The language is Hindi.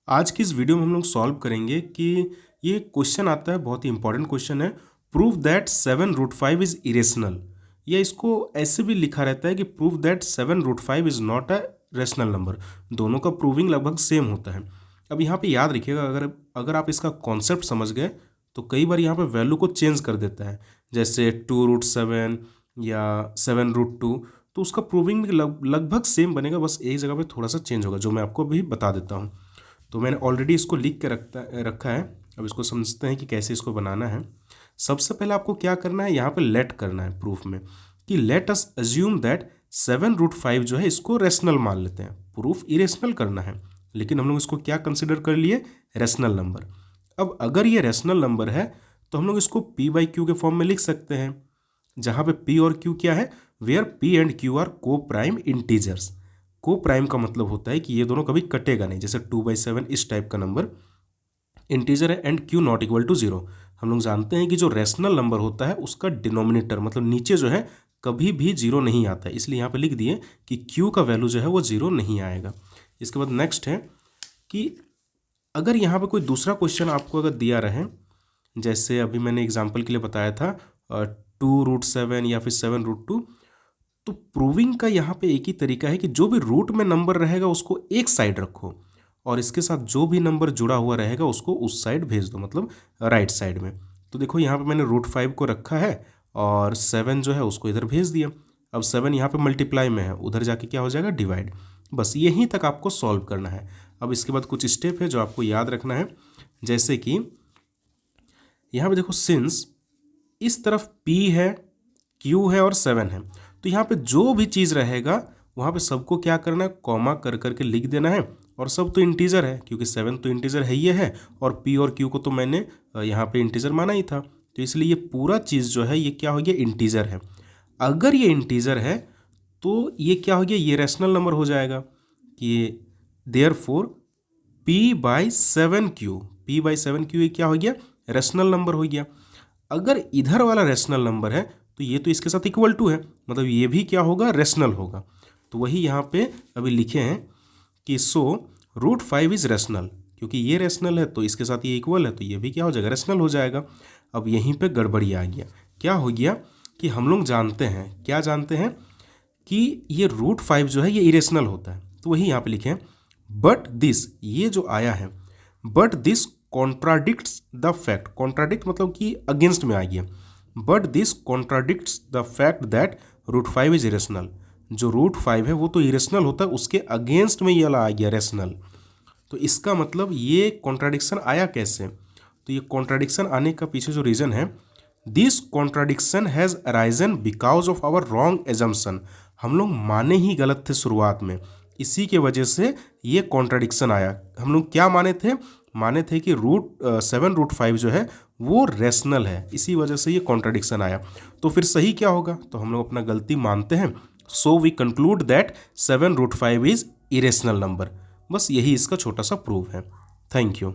आज की इस वीडियो में हम लोग सॉल्व करेंगे कि ये क्वेश्चन आता है, बहुत ही इंपॉर्टेंट क्वेश्चन है। Prove that 7√5 is irrational. या इसको ऐसे भी लिखा रहता है कि prove that 7√5 is not a rational number. दोनों का प्रूविंग लगभग सेम होता है। अब यहाँ पे याद रखिएगा, अगर आप इसका कॉन्सेप्ट समझ गए तो कई बार यहाँ पे वैल्यू को चेंज कर देता है, जैसे 2√7 या 7√2। तो उसका प्रूविंग भी लगभग सेम बनेगा, बस एक जगह पे थोड़ा सा चेंज होगा, जो मैं आपको अभी बता देता हूँ। तो मैंने ऑलरेडी इसको लिख के रखा है। अब इसको समझते हैं कि कैसे इसको बनाना है। सबसे पहले आपको क्या करना है, यहाँ पे लेट करना है प्रूफ में कि लेट अस अज्यूम दैट 7√5 जो है इसको रेशनल मान लेते हैं। प्रूफ इरेशनल करना है, लेकिन हम लोग इसको क्या कंसिडर कर लिए, रेशनल नंबर। अब अगर ये रेशनल नंबर है तो हम लोग इसको P/Q के फॉर्म में लिख सकते हैं, जहाँ पे P और Q क्या है, where P and Q are coprime integers. Coprime का मतलब होता है कि ये दोनों कभी कटेगा नहीं, जैसे 2/7 इस टाइप का नंबर इंटीजर है and Q not equal to 0। हम लोग जानते हैं कि जो रेशनल नंबर होता है उसका डिनोमिनेटर मतलब नीचे जो है कभी भी 0 नहीं आता है, इसलिए यहाँ पे लिख दिए कि Q का वैल्यू जो है वो 0 नहीं आएगा। इसके बाद नेक्स्ट है कि अगर यहाँ पे कोई दूसरा क्वेश्चन आपको अगर दिया रहे, जैसे अभी मैंने एग्जाम्पल के लिए बताया था 2√7 या फिर 7√2, तो प्रूविंग का यहाँ पे एक ही तरीका है कि जो भी रूट में नंबर रहेगा उसको एक साइड रखो और इसके साथ जो भी नंबर जुड़ा हुआ रहेगा उसको उस साइड भेज दो, मतलब राइट साइड में। तो देखो यहाँ पे मैंने √5 को रखा है और 7 जो है उसको इधर भेज दिया। अब 7 यहाँ पे मल्टीप्लाई में है, उधर जाके क्या हो जाएगा, डिवाइड। बस यहीं तक आपको सॉल्व करना है। अब इसके बाद कुछ स्टेप है जो आपको याद रखना है, जैसे कि यहाँ पे देखो सिंस इस तरफ P है, Q है और 7 है, तो यहाँ पे जो भी चीज़ रहेगा वहाँ पे सबको क्या करना है, कॉमा कर करके लिख देना है। और सब तो इंटीजर है, क्योंकि 7 तो इंटीजर है, ये है, और P और Q को तो मैंने यहाँ पे इंटीजर माना ही था, तो इसलिए ये पूरा चीज़ जो है ये क्या हो गया, इंटीजर है। अगर ये इंटीजर है तो ये क्या हो गया, ये रैशनल नंबर हो जाएगा कि देयरफॉर P/7Q ये क्या हो गया, रैशनल नंबर हो गया। अगर इधर वाला रैशनल नंबर है तो ये तो इसके साथ इक्वल टू है, मतलब ये भी क्या होगा, रैशनल होगा। तो वही यहाँ पे अभी लिखे हैं कि सो √5 इज रैशनल, क्योंकि ये रैशनल है तो इसके साथ ये इक्वल है, तो ये भी क्या हो जाएगा, रैशनल हो जाएगा। अब यहीं पे गड़बड़ी आ गया। क्या हो गया कि हम लोग जानते हैं, क्या जानते हैं कि ये √5 जो है ये इरेशनल होता है, तो वही यहाँ पे लिखे हैं बट दिस, ये जो आया है but this contradicts the fact. Contradict मतलब कि अगेंस्ट में आ गया। But this contradicts the fact that √5 is irrational. जो √5 है वो तो इरेशनल होता है, उसके अगेंस्ट में ये वाला आ गया रेशनल। तो इसका मतलब ये कॉन्ट्राडिक्शन आया कैसे, तो ये कॉन्ट्राडिक्शन आने का पीछे जो रीज़न है, this contradiction has arisen because of our wrong assumption. हम लोग माने ही गलत थे शुरुआत में, इसी के वजह से ये कॉन्ट्राडिक्शन आया। हम लोग क्या माने थे कि 7√5 जो है वो रेशनल है, इसी वजह से ये कॉन्ट्राडिक्शन आया। तो फिर सही क्या होगा, तो हम लोग अपना गलती मानते हैं। So we conclude that 7√5 is irrational number. बस यही इसका छोटा सा प्रूफ है। Thank you.